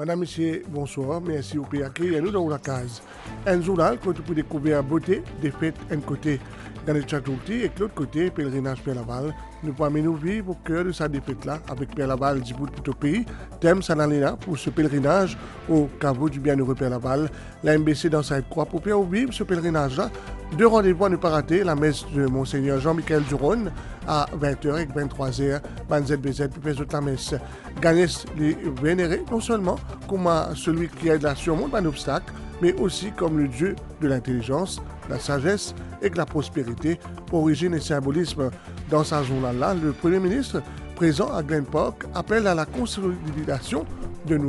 Madame, Monsieur, bonsoir. Merci au pays accueillir nous dans la case. Un journal que vous pouvez découvrir la beauté des fêtes d'un côté dans les Tchadouti et de l'autre côté, pèlerinage Père Laval. Nous pouvons nous vivre au cœur de sa défaite là avec Père Laval du bout de tout pays. Thème Sanalena pour ce pèlerinage au caveau du bienheureux Père Laval. La MBC dans sa croix pour faire vivre ce pèlerinage là. Deux rendez-vous à ne pas rater. La messe de Monseigneur Jean-Michel Duron à 20h et 23h. Ban ZBZ pour faire toute la messe. Gagnès les vénérés non seulement comme celui qui aide à surmonter un obstacle, mais aussi comme le Dieu de l'intelligence, la sagesse et de la prospérité. Origine et symbolisme dans sa journal-là, le Premier ministre, présent à Glen Park, appelle à la consolidation de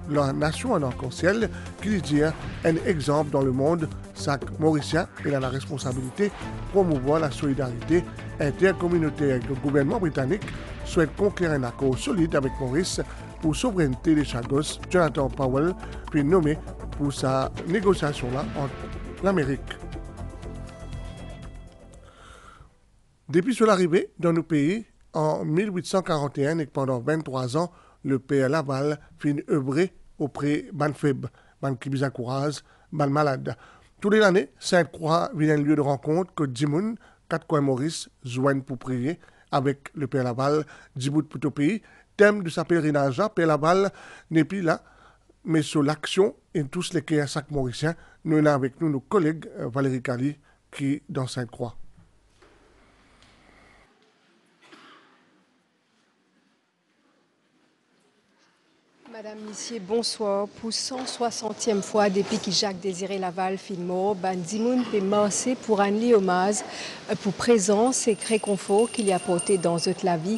la nation en arc-en-ciel, qui dit un exemple dans le monde. Chaque Mauricien il a la responsabilité de promouvoir la solidarité intercommunautaire. Le gouvernement britannique souhaite conclure un accord solide avec Maurice pour souveraineté des Chagos. Jonathan Powell puis nommé pour sa négociation-là entre l'Amérique. Depuis son arrivée dans nos pays en 1841 et pendant 23 ans, le Père Laval fit œuvrer auprès Banfeb, Ban Kibizakouraz, Ban Malade. Tous les années, Sainte-Croix vient un lieu de rencontre que Dimoun, quatre coins Maurice, joignent pour prier avec le Père Laval, Djibout pour tout pays. Thème de sa pèlerinage, Père Laval n'est plus là, mais sur l'action et tous les cas à chaque Mauricien. Nous avons avec nous nos collègues Valérie Cali qui dans Sainte-Croix. Madame, Monsieur, bonsoir. Pour 160e fois depuis que Jacques-Désiré Laval fit mort, Bandimoun peut marcher pour rendre hommage pour présence et réconfort qu'il a apporté dans toute la vie.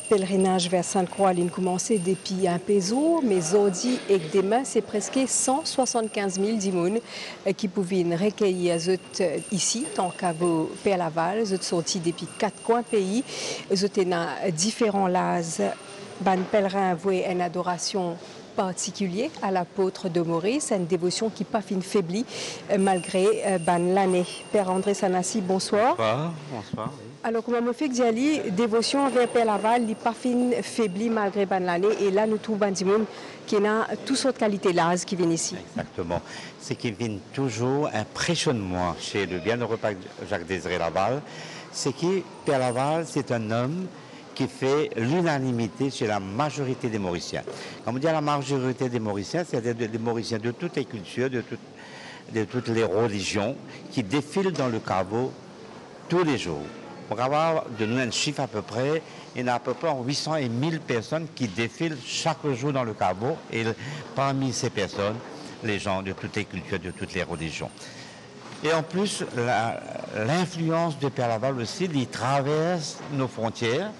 Pèlerinage vers Sainte-Croix, il a commencé depuis un peso, mais aujourd'hui et demain, c'est presque 175 000 dimoun qui pouvaient recueillir ici, tant qu'à vos Père Laval. Ils sont sortis depuis 4 coins pays. Ils étaient dans différents lases. Ban pèlerin vouait une adoration particulière à l'apôtre de Maurice, une dévotion qui n'a pas fin faibli malgré ban l'année. Père André Sanassi, bonsoir. Bonsoir. Oui. Alors, comment me fait que j'ai dévotion vers Père Laval, n'a pas fin faibli malgré ban l'année, et là nous trouvons des gens qui ont toutes sortes de qualités là qui viennent ici. Exactement. Ce qui vient toujours impressionne moi chez le bienheureux Jacques-Désiré Laval, c'est que Père Laval, c'est un homme qui fait l'unanimité chez la majorité des Mauriciens. Quand on dit la majorité des Mauriciens, c'est-à-dire des Mauriciens de toutes les cultures, de toutes les religions, qui défilent dans le caveau tous les jours. Pour avoir de nous un chiffre à peu près, il y a à peu près 800 et 1000 personnes qui défilent chaque jour dans le caveau, et parmi ces personnes, les gens de toutes les cultures, de toutes les religions. Et en plus, l'influence de Père Laval aussi, il traverse nos frontières.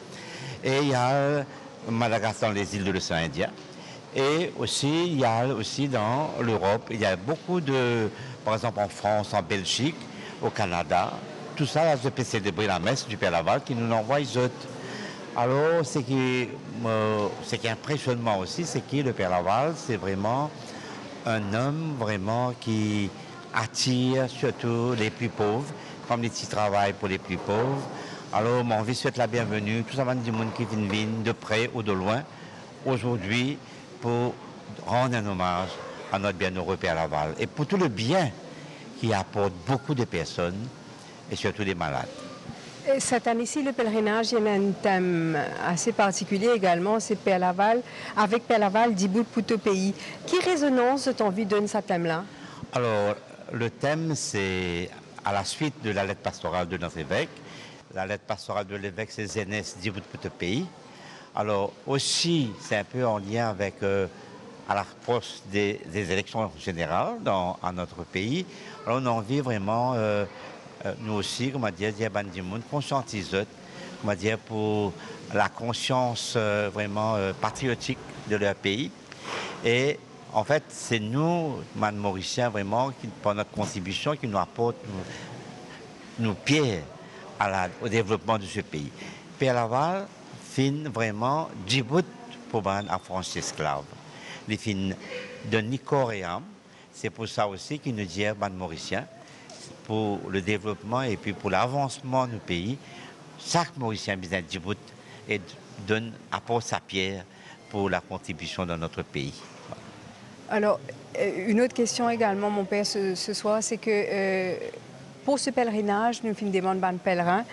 Et il y a Madagascar, les îles de l'océan Indien. Et aussi, il y a aussi dans l'Europe, il y a beaucoup de, par exemple en France, en Belgique, au Canada. Tout ça, là, je peux célébrer la messe du Père Laval qui nous envoie les autres. Alors, ce qui impressionne moi aussi, c'est que le Père Laval, c'est vraiment un homme vraiment qui attire surtout les plus pauvres, comme les petits travails pour les plus pauvres. Alors, mon vie souhaite la bienvenue, tout ça va du monde qui vient de près ou de loin, aujourd'hui, pour rendre un hommage à notre bienheureux Père Laval. Et pour tout le bien qui apporte beaucoup de personnes, et surtout des malades. Et cette année-ci, le pèlerinage, il y a un thème assez particulier également, c'est Père Laval, avec Père Laval, Djibout pour tout pays. Quelle résonance as-tu envie de donner ce thème-là? Alors, le thème, c'est à la suite de la lettre pastorale de notre évêque. La lettre pastorale de l'évêque, c'est Zénès Djibout pour tout pays. Alors aussi, c'est un peu en lien avec à l'approche des élections générales à notre pays. Alors on a envie vraiment, nous aussi, comment dire conscientiser, comment dire, pour la conscience vraiment patriotique de leur pays. Et en fait, c'est nous, man Mauriciens, vraiment, qui, pour notre contribution, qui nous apporte nos pierres au développement de ce pays. Père Laval fin vraiment Djibout pour un affranchi esclave. Les fin de Nicoréam, c'est pour ça aussi qu'il nous dit ban Mauricien, pour le développement et puis pour l'avancement du pays. Chaque Mauricien vient de Djibout et apporte sa pierre pour la contribution dans notre pays. Alors, une autre question également, mon père, ce soir, c'est que pour ce pèlerinage, nous demandons à pèlerins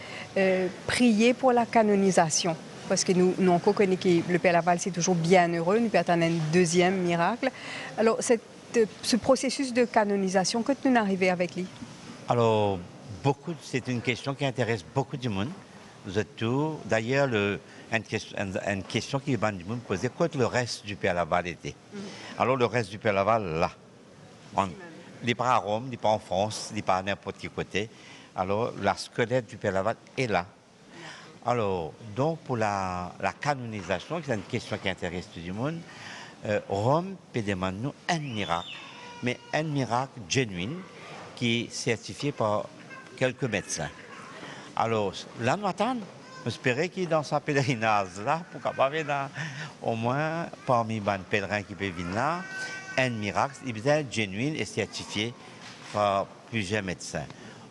prier pour la canonisation. Parce que nous encore connaissons que le Père Laval, c'est toujours bien heureux, nous attendons un deuxième miracle. Alors, ce processus de canonisation, quand nous arrivons avec lui? Alors, c'est une question qui intéresse beaucoup de monde. Vous êtes tous. D'ailleurs, une question qui va nous poser, quand le reste du Père Laval était. Alors, le reste du Père Laval, là. Il n'est pas à Rome, il n'est pas en France, il n'est pas à n'importe quel côté. Alors, la squelette du Père Laval est là. Alors, donc, pour la canonisation, c'est une question qui intéresse tout le monde, Rome peut demander nous un miracle, mais un miracle genuine qui est certifié par quelques médecins. Alors, là, nous attendons. J'espère qu'il dans sa pèlerinage là, pour capable au moins parmi les pèlerins qui peuvent venir là, un miracle, il est genuine et certifié par plusieurs médecins.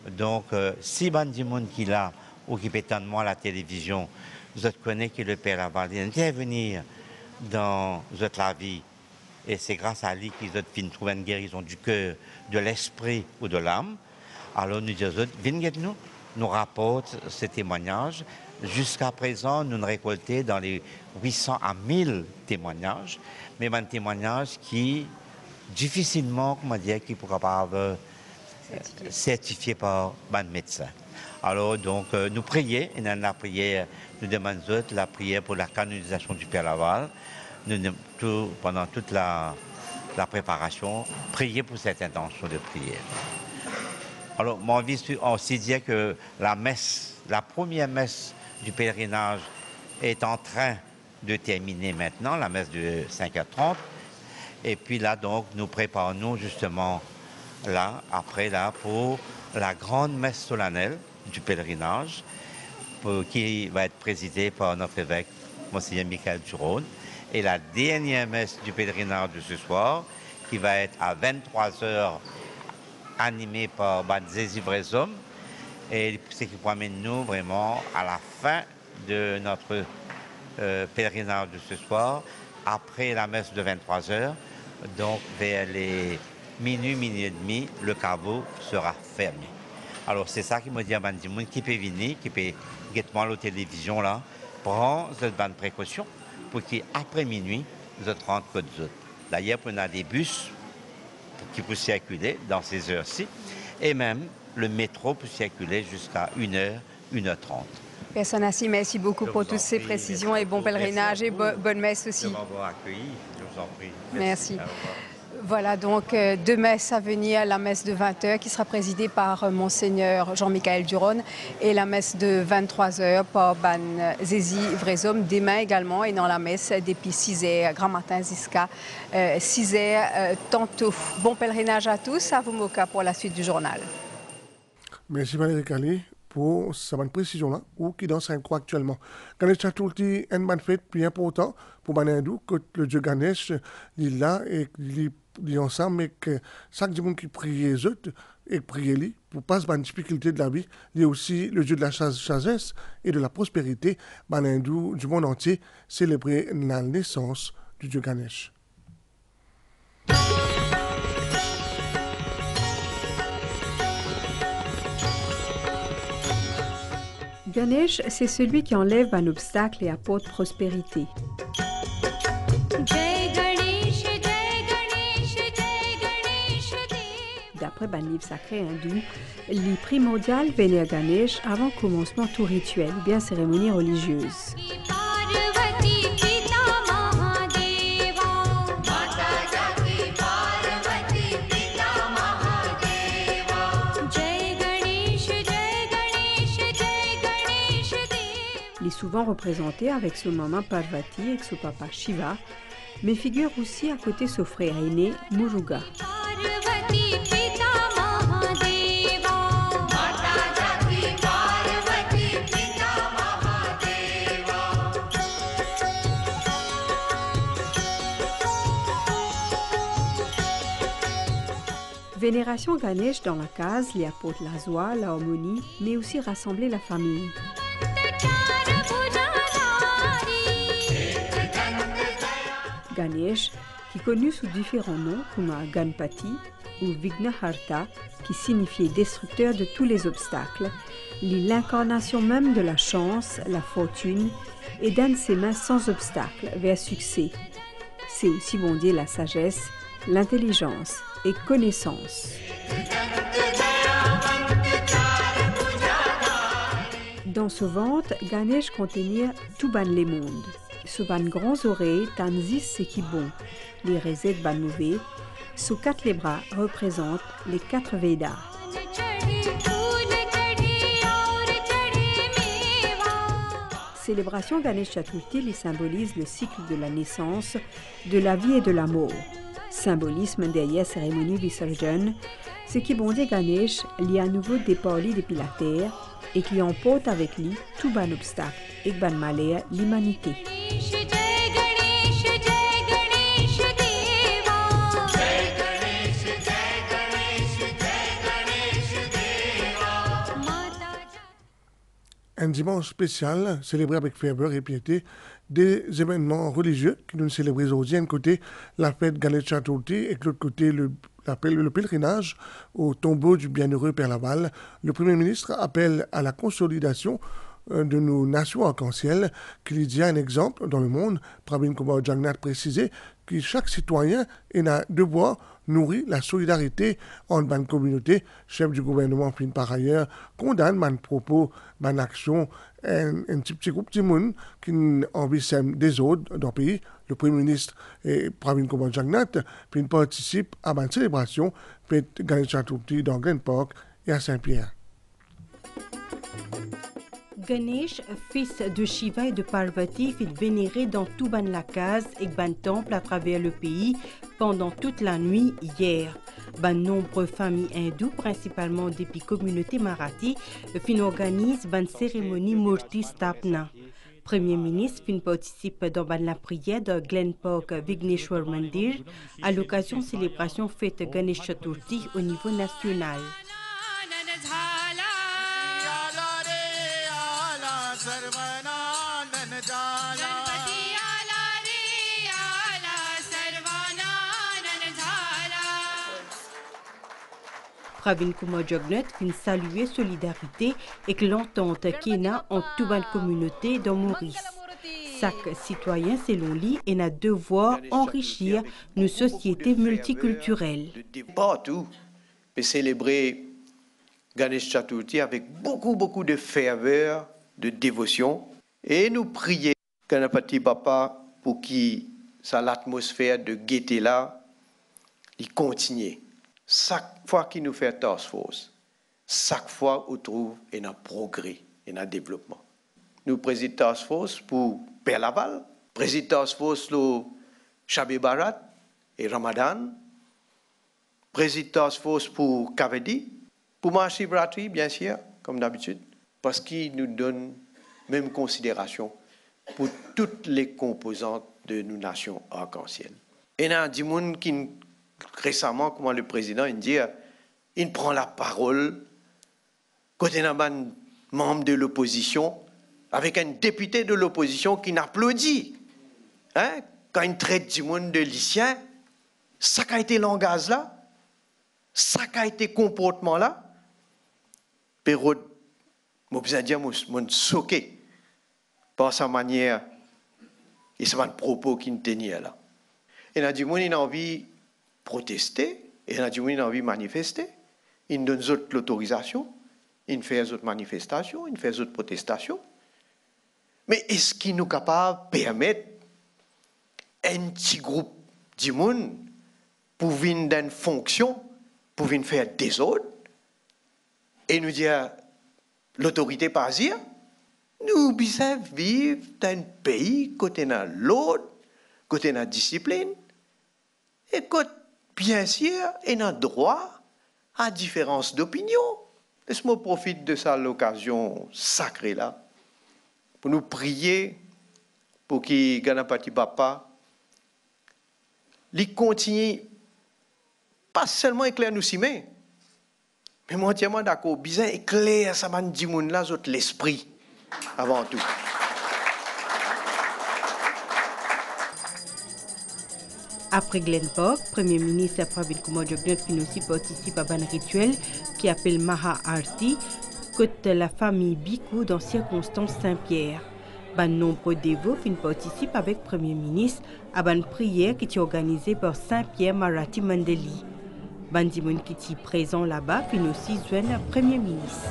Donc, si il y a des gens qui là, ou qui peut attendre à la télévision, vous connaissez que le Père Laval intervenir dans la vie. Et c'est grâce à lui qu'ils ont trouvé une guérison du cœur, de l'esprit ou de l'âme. Alors nous disons, venez nous rapporte ces témoignages. Jusqu'à présent, nous récoltons dans les 800 à 1000 témoignages, mais un témoignage qui difficilement, comment dire, qui pourra pas être certifié par un médecin. Alors donc nous prions, et dans la prière, nous demandons la prière pour la canonisation du Père Laval. Pendant toute la préparation, prier pour cette intention de prière. Alors, mon envie aussi dire que la première messe du pèlerinage est en train de terminer maintenant, la messe de 5h30. Et puis là, donc, nous préparons justement pour la grande messe solennelle du pèlerinage, qui va être présidée par notre évêque, Monseigneur Michael Duron. Et la dernière messe du pèlerinage de ce soir, qui va être à 23h, animée par Zézi Vresom. Et c'est qui promène nous vraiment à la fin de notre pèlerinage de ce soir, après la messe de 23h, donc vers les minuit et demi, le caveau sera fermé. Alors c'est ça qui me dit à Bandimoun qui peut venir, qui peut guettement la télévision là, prend cette bonne précaution pour qu'après minuit, vous rentrez côte autres. D'ailleurs, on a des bus qui peuvent circuler dans ces heures-ci, et même le métro peut circuler jusqu'à 1h, 1h30. Personne ainsi, merci beaucoup pour toutes ces précisions et bon pèlerinage et bonne messe aussi. De m'avoir accueilli, je vous en prie. Merci. Voilà donc deux messes à venir, la messe de 20h qui sera présidée par Monseigneur Jean-Michael Duron et la messe de 23h par Zézi Vresom demain également et dans la messe depuis 6h, grand matin jusqu'à 6h tantôt. Bon pèlerinage à tous, à vous Moka pour la suite du journal. Merci Valérie Calais pour cette précision-là, ou qui dans 5 croix actuellement. Ganesh Chaturthi est une bonne fête plus importante pour les hindous que le dieu Ganesh, il est là et il est ensemble, mais que chaque monde qui prie les autres et prie lui pour passer par une difficulté de la vie, il est aussi le dieu de la sagesse et de la prospérité. Les hindous du monde entier célébrer la naissance du dieu Ganesh. Ganesh, c'est celui qui enlève un obstacle et apporte prospérité. D'après un livre sacré hindou, le primordial vénère Ganesh avant le commencement tout rituel ou bien cérémonie religieuse. Il est souvent représenté avec son maman Parvati et son papa Shiva, mais figure aussi à côté son frère aîné Muruga. Vénération Ganesh dans la case lui apporte la joie, la harmonie, mais aussi rassembler la famille. Ganesh, qui est connu sous différents noms comme Ganpati ou Vignaharta, qui signifiait destructeur de tous les obstacles, l'incarnation même de la chance, la fortune, et donne ses mains sans obstacle vers succès. C'est aussi bon Dieu la sagesse, l'intelligence et connaissance. Dans ce ventre, Ganesh contenir tout ban les mondes. Sous ban grands oreilles, tanzis c'est qui bon, les résets ban mauvais. Sous quatre les bras représentent les quatre Védas. Célébration Ganesh Chaturthi les symbolise le cycle de la naissance, de la vie et de la mort. Symbolisme derrière cérémonie Visarjan, ce qui bondit Ganesh lie à nouveau départi depuis la terre et qui emporte avec lui tout ban obstacle et ban malheur l'humanité. Un dimanche spécial, célébré avec ferveur et piété, des événements religieux qui nous célébrons aujourd'hui. D'un côté, la fête Ganesh Chaturthi et de l'autre côté, le pèlerinage au tombeau du bienheureux Père Laval. Le Premier ministre appelle à la consolidation de nos nations arc-en-ciel, qu'il y a un exemple dans le monde. Pravin Kumar Jagannath précisait que chaque citoyen a un devoir nourrir la solidarité entre une communauté. Chef du gouvernement, par ailleurs, condamne man propos, man action, un petit groupe de monde qui envie des autres dans le pays. Le Premier ministre Pravin Kumar Jagannath participe à une célébration fête Ganesh Chaturthi dans Glen Park et à Saint-Pierre. Ganesh, fils de Shiva et de Parvati, fut vénéré dans tout ban la case et ban temple à travers le pays pendant toute la nuit hier. Ban nombreuses familles hindoues, principalement depuis communautés marathi, organisent ban cérémonie Murti Stapna. Premier ministre participe dans la prière de Glen Park Vigneshwar Mandir à l'occasion de célébration fête Ganesh Chaturthi au niveau national. Pravin Kumar Jagannath vient saluer solidarité et l'entente qu'il y a entre toute la communauté dans Maurice. Chaque citoyen, selon lui, a un devoir d'enrichir nos sociétés multiculturelles. Partout, peut célébrer Ganesh Chaturthi avec beaucoup de ferveur, de dévotion. Et nous prions Ganapati Bappa pour que l'atmosphère de gaieté là, il continue. Chaque fois qu'il nous fait task force, chaque fois on trouve un progrès, un développement. Nous présidons task force pour Père Laval, présidons task force le Shabbat Barat et Ramadan, présidons task force pour Kavedi, pour Mahashivratri bien sûr, comme d'habitude, parce qu'il nous donne même considération pour toutes les composantes de nos nations arc-en-ciel. Et il y a des gens qui récemment, comme le président il prend la parole côté d'un membre de l'opposition, avec un député de l'opposition qui n'applaudit. Hein? Quand il traite du monde de lycéen, ça a été langage là, ça a été comportement là, Pérod, moi besoin dire, moi choqué par sa manière et ses propos qu'il tenait là. Et il y a du monde qui a envie protester, et il y a du monde qui a envie de manifester. Il donne l'autorisation, il fait d'autres manifestations, il fait d'autres protestations. Mais est-ce qu'il nous est capable de permettre un petit groupe de monde pour venir d'une fonction, pour venir faire des autres, et nous dire l'autorité pas dire? Nous devons vivre dans un pays côté dans l'autre, côté dans la discipline, et côté, bien sûr, et dans droit à différence d'opinion. Laisse-moi profiter de ça, l'occasion sacrée là, pour nous prier pour que Ganapati Bappa il continue, pas seulement éclaire nous mais moi entièrement d'accord, bien éclaire ça man dit moun là l'esprit avant tout. Après Glen Park, Premier ministre Pravin Kumar Jugnauth aussi participe à un rituel qui appelle Maha Arti, que la famille Bhikkhu dans circonstances Saint-Pierre. Un nombreux dévots participent avec Premier ministre à une prière qui est organisée par Saint-Pierre Marathi Mandali. Bandimoun qui est présent là-bas puis aussi joindre Premier ministre.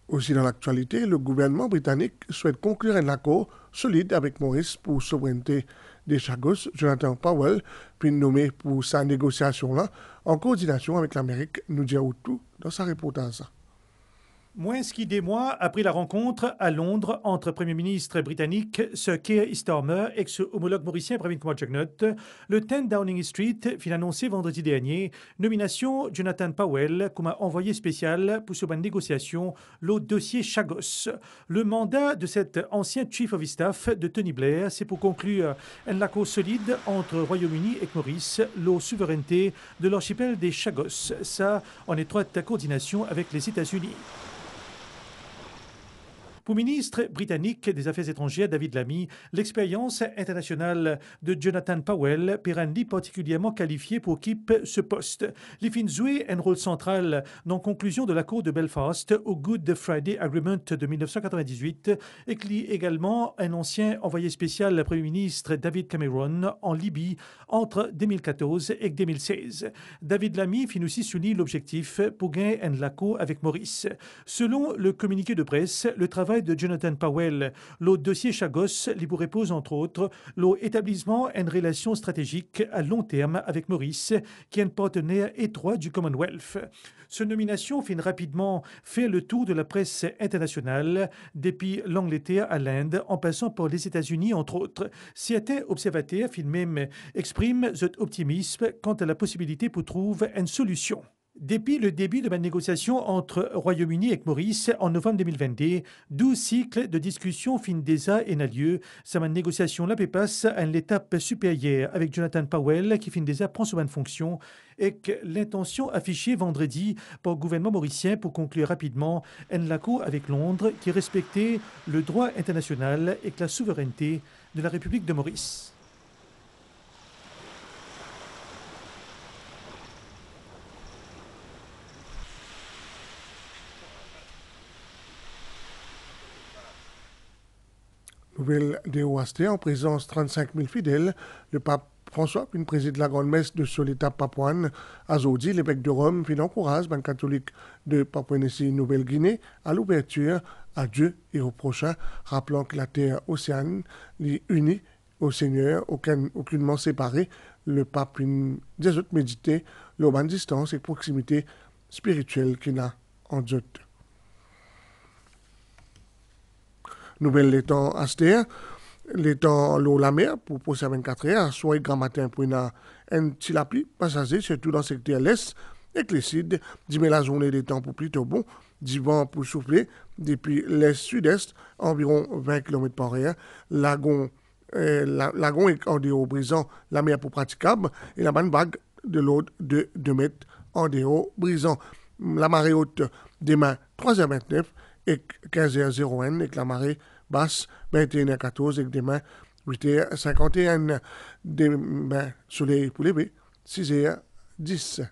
Aussi dans l'actualité, le gouvernement britannique souhaite conclure un accord solide avec Maurice pour souveraineté des Chagos. Jonathan Powell, puis nommé pour sa négociation-là, en coordination avec l'Amérique, nous dit tout dans sa reportage. Moins des mois après la rencontre à Londres entre Premier ministre britannique Sir Keir Starmer et son homologue mauricien Pravin Kumar Jugnauth, le 10 Downing Street fit annoncer vendredi dernier nomination Jonathan Powell comme envoyé spécial pour cette négociation le dossier Chagos. Le mandat de cet ancien Chief of Staff de Tony Blair, c'est pour conclure un accord solide entre Royaume-Uni et Maurice, la souveraineté de l'archipel des Chagos. Ça en étroite coordination avec les États-Unis. Pour le ministre britannique des Affaires étrangères David Lammy, l'expérience internationale de Jonathan Powell est particulièrement qualifiée pour occuper ce poste. Il fin joué un rôle central dans la conclusion de l'accord de Belfast au Good Friday Agreement de 1998 et qui est également un ancien envoyé spécial Premier ministre David Cameron en Libye entre 2014 et 2016. David Lammy fin aussi souligné l'objectif pour gagner un accord avec Maurice. Selon le communiqué de presse, le travail de Jonathan Powell, le dossier Chagos lui repose entre autres l'établissement d'une relation stratégique à long terme avec Maurice, qui est un partenaire étroit du Commonwealth. Cette nomination fin rapidement fait le tour de la presse internationale, depuis l'Angleterre à l'Inde, en passant par les États-Unis entre autres. Certains observateurs fin même expriment cet optimisme quant à la possibilité pour trouver une solution. Depuis le début de ma négociation entre Royaume-Uni et Maurice en novembre 2022, 12 cycles de discussions fin déjà en a lieu. Cette négociation-là passe à l'étape supérieure avec Jonathan Powell qui fin déjà prend son fonction et que l'intention affichée vendredi par le gouvernement mauricien pour conclure rapidement un accord avec Londres qui respectait le droit international et la souveraineté de la République de Maurice. Nouvelle de OAST, en présence 35 000 fidèles, le pape François, puis préside la grande messe de l'État papouane, à Zodi, l'évêque de Rome, puis encourage les catholiques de Papouasie Nouvelle-Guinée à l'ouverture à Dieu et au prochain, rappelant que la terre océane est unie au Seigneur, aucunement séparée. Le pape des autres méditer la distance et proximité spirituelle qu'il a en Dieu. Nouvelle l'étang Aster, l'étang l'eau la mer pour passer à 24 heures, soit grand matin pour un tilapi passager, surtout dans le secteur l'Est, et que les cides, la journée des temps pour plutôt bon, du vent pour souffler, depuis l'Est-Sud-Est, environ 20 km par heure, lagon est en dehors brisant, la mer pour praticable, et la bonne vague de l'eau de 2 mètres en dehors brisant. La marée haute demain 3h29, et 15h01 avec la marée basse 21h14 avec demain 8h51 demain soleil pour lever 6h10.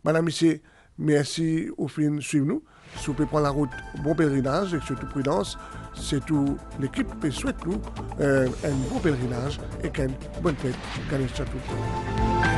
Madame, Monsieur, merci au fin de suivre nous. Si vous pouvez prendre la route, bon pèlerinage et surtout prudence. C'est tout l'équipe qui souhaite nous un bon pèlerinage et une bonne fête. Ganesh Chaturthi.